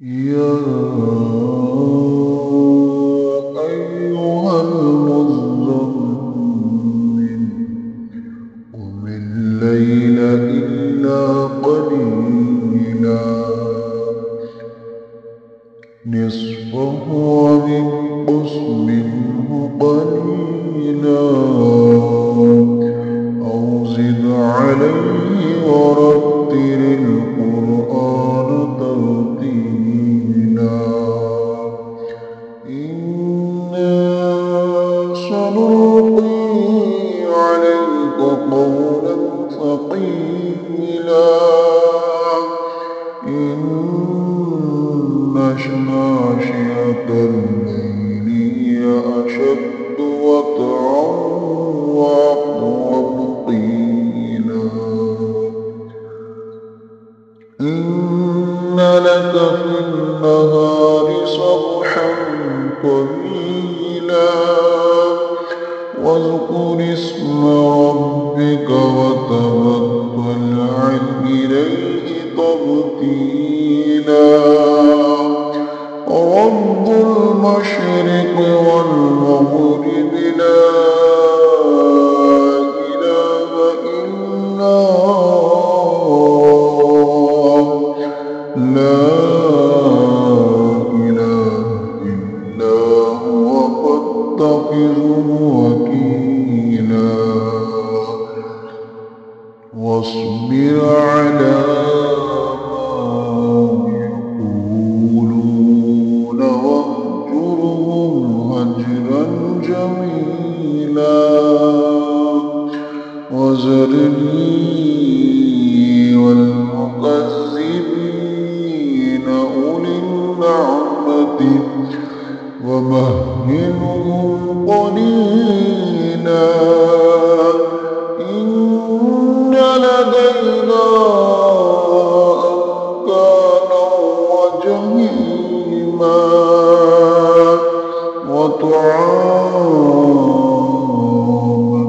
يا أيها المزمل قم الليل إلا قليلا نصفه وانقص منه قليلا أو زد عليه ورتل القرآن ترتيلا إنا سنلقي عليك قولا ثقيلا إن ناشئة الليل هي أشد وطئا وأقوم قيلا إن لك في النهار سبحا طويلا واذكر اسم ربك وتبتل إليه تبتيلا رب المشرق والمغرب لا إله إلا هو فاتخذه وكيلا واصبر على ما يقولون واهجرهم هجرا جميلا وذرني والمكذبين أولي النعمة ومهلهم قليلا إن لدينا أنكالا وجحيما وطعاما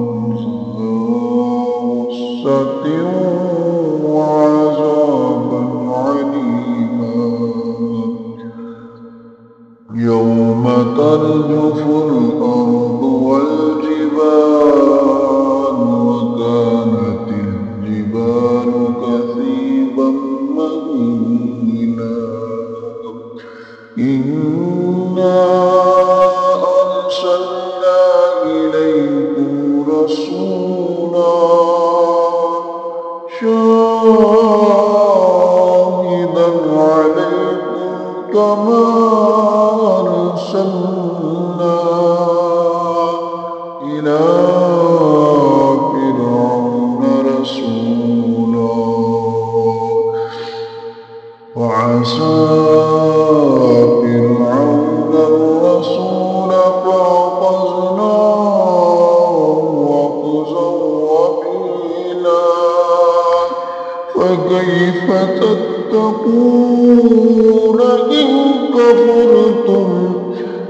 ذا غصة وعذابا عليما يوم ترجف الأرض والجبال وكانت الجبال كثيبا مهيلا إنا أرسلنا إليكم رسولا شاهدا عليكم كما أرسلنا إلى فرعون رسولا وعصى فرعون الرسول فأخذناه أخذا وبيلا فكيف تتقون إن كفرتم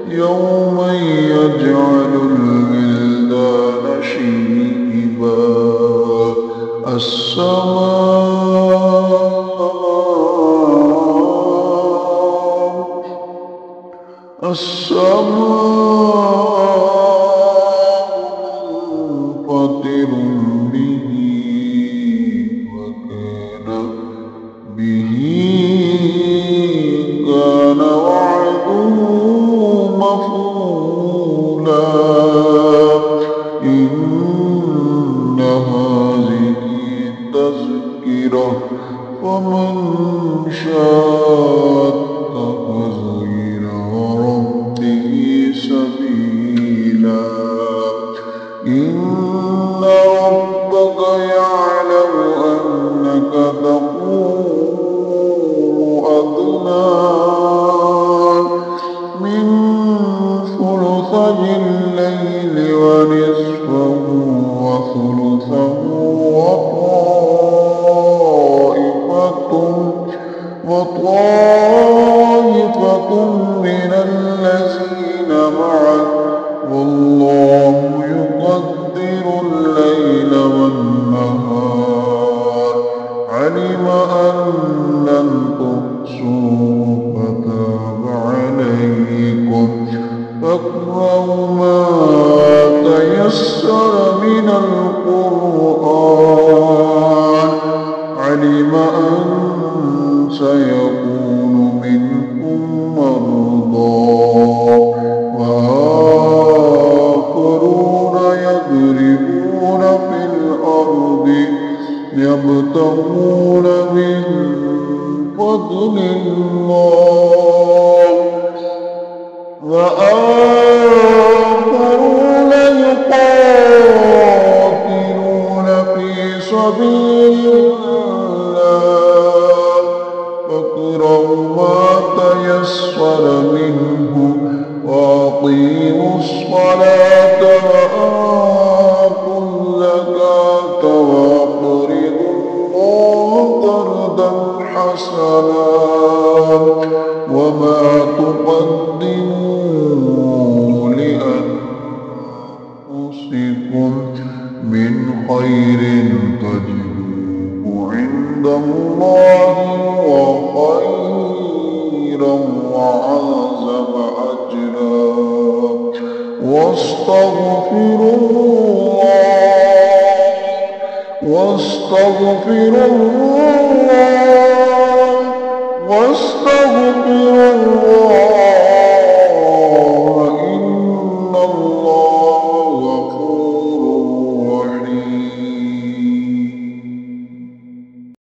يوما يجعل الولدان شيبا السماء منفطر به كان وعده مفعولا إن هذه تذكرة فمن شاء اتخذ إلى ربه سبيلا إن ربك يعلم أنك تقوم أدنى من ثلثي الليل ونصفه وثلثه وطائفة من الذين معك والله يقدر الليل والنهار علم أن لن تحصوا سيكون منكم مرضى وآخرون يضربون في الأرض يبتغون من فضل الله وآخرون يقاتلون في سبيل الله فاقرأوا ما تيسر منه وأقيموا الصلاة وآتوا الزكاة وأقرضوا الله قرضا حسنا وما تقدموا لأنفسكم من خير تجدوه عند الله وخيرا وأعظم أجرا واستغفروا الله واستغفروا